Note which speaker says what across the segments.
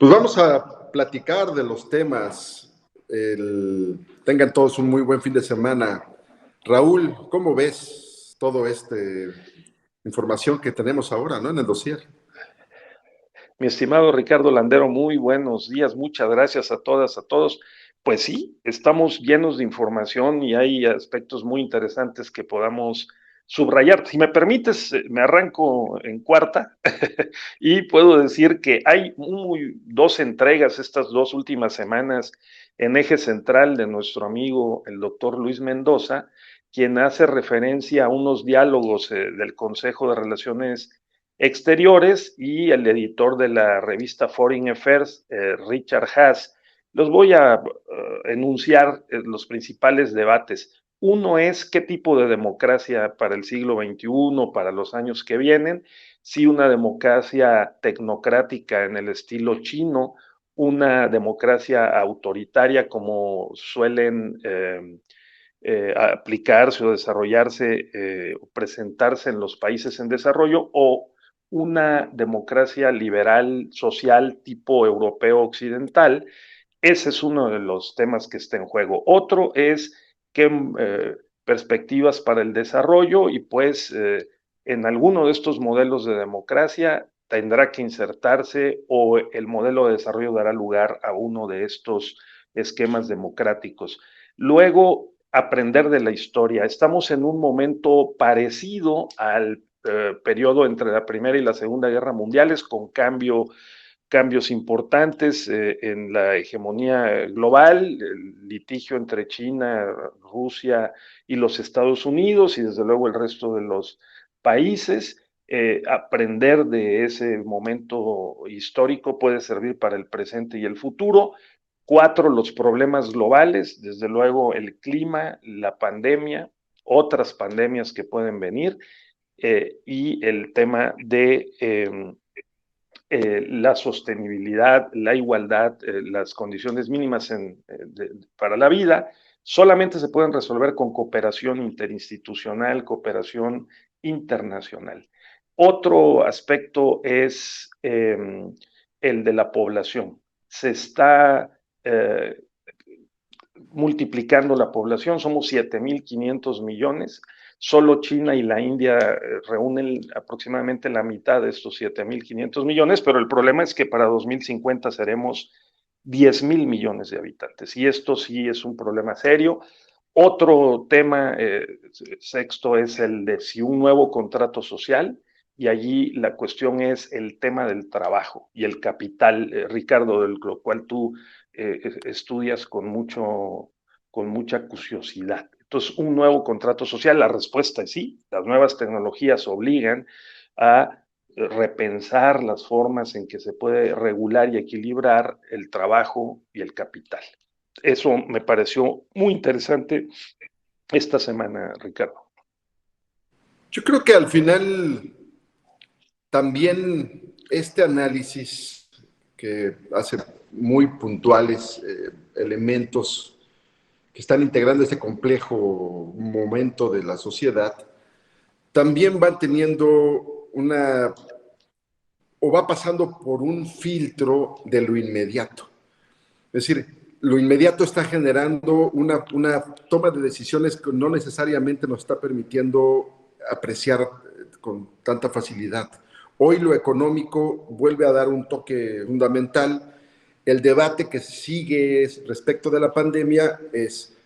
Speaker 1: Pues vamos a platicar de los temas. Tengan todos un muy buen fin de semana. Raúl, ¿cómo ves todo información que tenemos ahora, ¿no? En el dossier.
Speaker 2: Mi estimado Ricardo Landero, muy buenos días, muchas gracias a todas, a todos. Pues sí, estamos llenos de información y hay aspectos muy interesantes que podamos subrayar. Si me permites, me arranco en cuarta y puedo decir que hay dos entregas estas dos últimas semanas en eje central de nuestro amigo el doctor Luis Mendoza, quien hace referencia a unos diálogos del Consejo de Relaciones Exteriores y el editor de la revista Foreign Affairs, Richard Haas. Los voy a enunciar los principales debates. Uno es qué tipo de democracia para el siglo XXI, para los años que vienen, si una democracia tecnocrática en el estilo chino, una democracia autoritaria como suelen aplicarse o desarrollarse o presentarse en los países en desarrollo, o una democracia liberal social tipo europeo occidental. Ese es uno de los temas que está en juego. Otro es qué perspectivas para el desarrollo y pues en alguno de estos modelos de democracia tendrá que insertarse o el modelo de desarrollo dará lugar a uno de estos esquemas democráticos. Luego, aprender de la historia. Estamos en un momento parecido al periodo entre la Primera y la Segunda Guerra Mundiales, con cambios importantes en la hegemonía global, el litigio entre China, Rusia y los Estados Unidos, y desde luego el resto de los países. Aprender de ese momento histórico puede servir para el presente y el futuro. 4, los problemas globales, desde luego el clima, la pandemia, otras pandemias que pueden venir, y el tema de la sostenibilidad, la igualdad, las condiciones mínimas para la vida, solamente se pueden resolver con cooperación interinstitucional, cooperación internacional. Otro aspecto es el de la población. Se está multiplicando la población, somos 7.500 millones, solo China y la India reúnen aproximadamente la mitad de estos 7.500 millones, pero el problema es que para 2050 seremos 10.000 millones de habitantes, y esto sí es un problema serio. Otro tema sexto es el de si un nuevo contrato social, y allí la cuestión es el tema del trabajo y el capital, Ricardo, de lo cual tú estudias con mucha curiosidad. Entonces, un nuevo contrato social, la respuesta es sí, las nuevas tecnologías obligan a repensar las formas en que se puede regular y equilibrar el trabajo y el capital. Eso me pareció muy interesante esta semana, Ricardo.
Speaker 1: Yo creo que al final también este análisis que hace muy puntuales elementos que están integrando este complejo momento de la sociedad, también van teniendo o va pasando por un filtro de lo inmediato. Es decir, lo inmediato está generando una toma de decisiones que no necesariamente nos está permitiendo apreciar con tanta facilidad. Hoy lo económico vuelve a dar un toque fundamental. El debate que sigue respecto de la pandemia es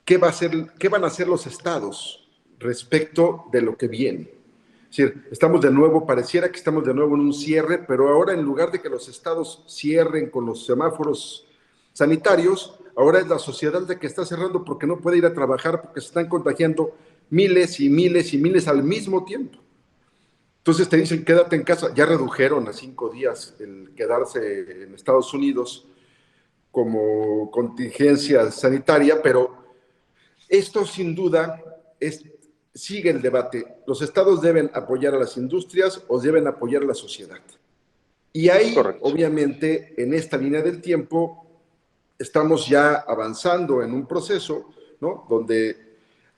Speaker 1: qué van a hacer los estados respecto de lo que viene. Es decir, pareciera que estamos de nuevo en un cierre, pero ahora en lugar de que los estados cierren con los semáforos sanitarios, ahora es la sociedad la que está cerrando porque no puede ir a trabajar porque se están contagiando miles y miles y miles al mismo tiempo. Entonces te dicen, quédate en casa. Ya redujeron a 5 días el quedarse en Estados Unidos como contingencia sanitaria, pero esto sin duda sigue el debate. ¿Los estados deben apoyar a las industrias o deben apoyar a la sociedad? Y ahí,
Speaker 2: Correcto.
Speaker 1: obviamente, en esta línea del tiempo, estamos ya avanzando en un proceso, ¿no? Donde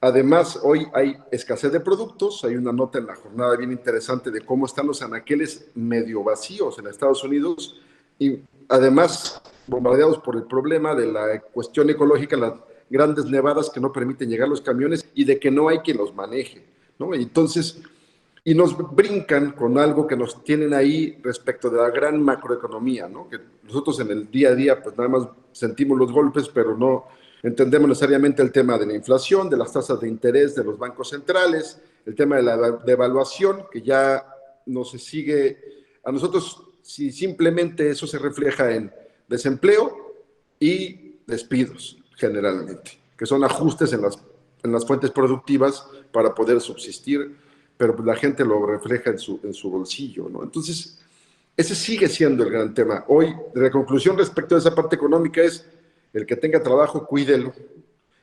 Speaker 1: además hoy hay escasez de productos. Hay una nota en la jornada bien interesante de cómo están los anaqueles medio vacíos en Estados Unidos, y además bombardeados por el problema de la cuestión ecológica, las grandes nevadas que no permiten llegar los camiones y de que no hay quien los maneje, ¿no? Entonces, y nos brincan con algo que nos tienen ahí respecto de la gran macroeconomía, ¿no? Que nosotros en el día a día pues nada más sentimos los golpes, pero no entendemos necesariamente el tema de la inflación, de las tasas de interés de los bancos centrales, el tema de la devaluación, que ya no se sigue, a nosotros si simplemente eso se refleja en desempleo y despidos generalmente, que son ajustes en las fuentes productivas para poder subsistir, pero la gente lo refleja en su bolsillo, ¿no? Entonces, ese sigue siendo el gran tema. Hoy, la conclusión respecto a esa parte económica es el que tenga trabajo, cuídelo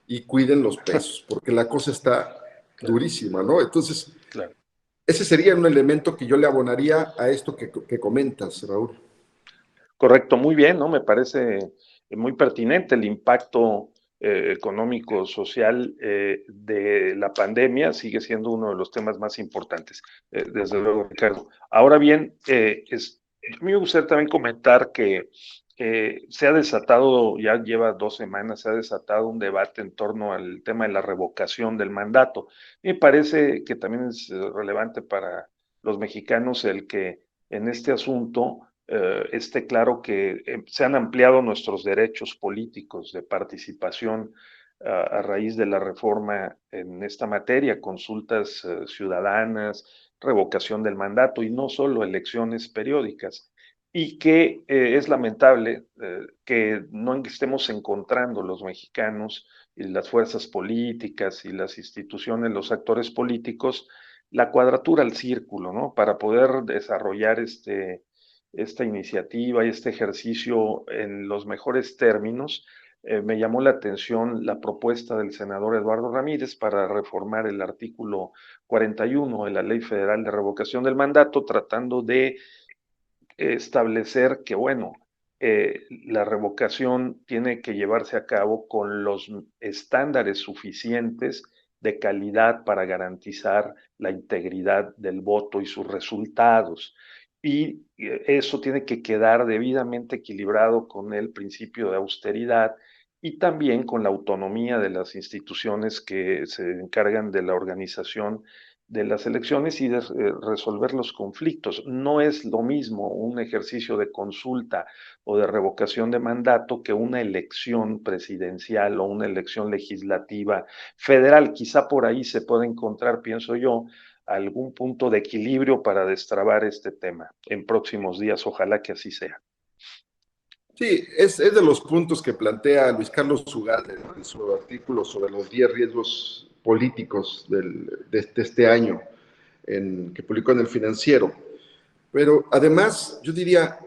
Speaker 1: y cuiden los pesos, porque la cosa está
Speaker 2: Claro,
Speaker 1: durísima, ¿no? Entonces,
Speaker 2: claro.
Speaker 1: ese sería un elemento que yo le abonaría a esto que comentas, Raúl.
Speaker 2: Correcto, muy bien, ¿no? Me parece muy pertinente el impacto económico, social de la pandemia, sigue siendo uno de los temas más importantes, desde luego, Ricardo. Ahora bien, a mí me gustaría también comentar que se ha desatado, ya lleva 2 semanas, se ha desatado un debate en torno al tema de la revocación del mandato. Me parece que también es relevante para los mexicanos el que en este asunto esté claro que se han ampliado nuestros derechos políticos de participación a raíz de la reforma en esta materia, consultas ciudadanas, revocación del mandato y no solo elecciones periódicas. Y que es lamentable que no estemos encontrando los mexicanos y las fuerzas políticas y las instituciones, los actores políticos, la cuadratura al círculo, ¿no? Para poder desarrollar esta iniciativa y este ejercicio en los mejores términos. Me llamó la atención la propuesta del senador Eduardo Ramírez para reformar el artículo 41 de la Ley Federal de Revocación del Mandato, tratando de establecer que, bueno, la revocación tiene que llevarse a cabo con los estándares suficientes de calidad para garantizar la integridad del voto y sus resultados. Y eso tiene que quedar debidamente equilibrado con el principio de austeridad y también con la autonomía de las instituciones que se encargan de la organización de las elecciones y de resolver los conflictos. No es lo mismo un ejercicio de consulta o de revocación de mandato que una elección presidencial o una elección legislativa federal. Quizá por ahí se puede encontrar, pienso yo, algún punto de equilibrio para destrabar este tema en próximos días. Ojalá que así sea.
Speaker 1: Sí, es de los puntos que plantea Luis Carlos Ugalde, ¿no? En su artículo sobre los 10 riesgos políticos de este año, que publicó en el Financiero. Pero además, yo diría,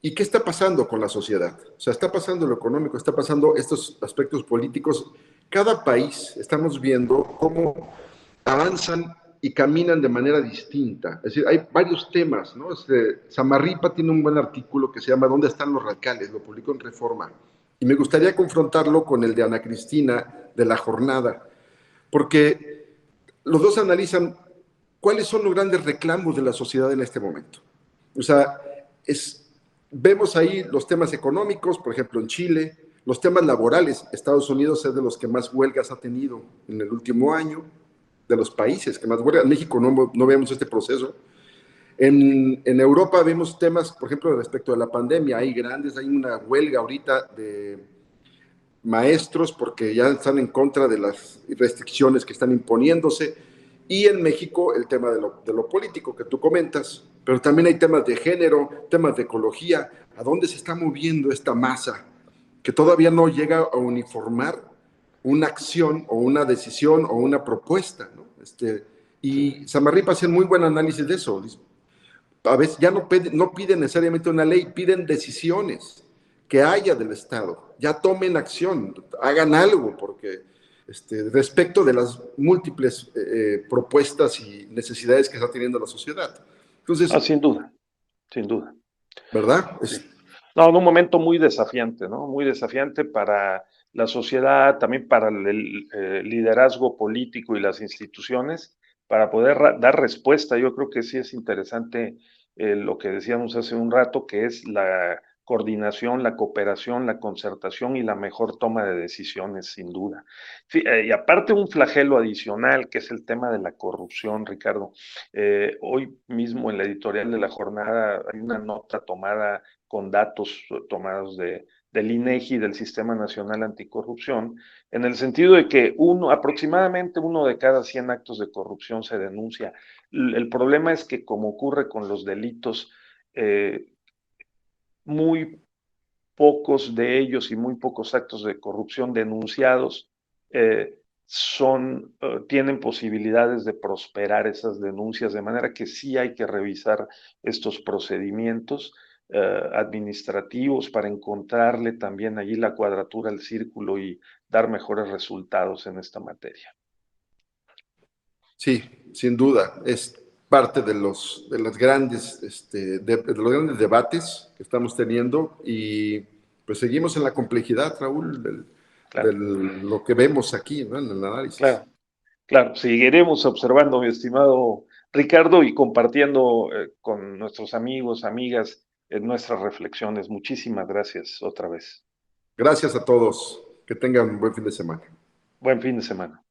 Speaker 1: ¿y qué está pasando con la sociedad? O sea, está pasando lo económico, está pasando estos aspectos políticos. Cada país estamos viendo cómo avanzan y caminan de manera distinta. Es decir, hay varios temas, ¿no? Samarripa tiene un buen artículo que se llama ¿Dónde están los radicales? Lo publicó en Reforma. Y me gustaría confrontarlo con el de Ana Cristina de La Jornada, porque los dos analizan cuáles son los grandes reclamos de la sociedad en este momento. O sea, vemos ahí los temas económicos, por ejemplo, en Chile, los temas laborales. Estados Unidos es de los que más huelgas ha tenido en el último año, de los países que más huelgas. En México no vemos este proceso. En Europa vemos temas, por ejemplo, respecto a la pandemia. Hay una huelga ahorita de maestros porque ya están en contra de las restricciones que están imponiéndose. Y en México el tema de lo político que tú comentas, pero también hay temas de género, temas de ecología, a dónde se está moviendo esta masa que todavía no llega a uniformar una acción o una decisión o una propuesta, ¿no?
Speaker 2: Sí.
Speaker 1: Y Samarripa hace muy buen análisis de eso. A veces ya no piden necesariamente una ley, piden decisiones que haya del Estado. Ya tomen acción, hagan algo, porque respecto de las múltiples propuestas y necesidades que está teniendo la sociedad. Entonces,
Speaker 2: Ah, sin duda, sin duda.
Speaker 1: ¿verdad?
Speaker 2: Sí. No, en un momento muy desafiante, ¿no? Muy desafiante para la sociedad, también para el liderazgo político y las instituciones, para poder dar respuesta. Yo creo que sí es interesante lo que decíamos hace un rato, que es la coordinación, la cooperación, la concertación y la mejor toma de decisiones, sin duda. Y aparte un flagelo adicional, que es el tema de la corrupción, Ricardo. Hoy mismo en la editorial de La Jornada hay una nota tomada con datos tomados del INEGI, del Sistema Nacional Anticorrupción, en el sentido de que aproximadamente 1 de cada 100 actos de corrupción se denuncia. El problema es que, como ocurre con los delitos, muy pocos de ellos y muy pocos actos de corrupción denunciados eh, tienen posibilidades de prosperar esas denuncias, de manera que sí hay que revisar estos procedimientos administrativos para encontrarle también allí la cuadratura al círculo y dar mejores resultados en esta materia.
Speaker 1: Sí, sin duda, es parte de los grandes, de los grandes debates que estamos teniendo y pues seguimos en la complejidad, Raúl, de
Speaker 2: Claro,
Speaker 1: lo que vemos aquí, ¿no? En el análisis.
Speaker 2: claro. Claro, seguiremos observando, mi estimado Ricardo, y compartiendo con nuestros amigos, amigas, nuestras reflexiones. Muchísimas gracias otra vez.
Speaker 1: Gracias a todos. Que tengan un buen fin de semana.
Speaker 2: Buen fin de semana.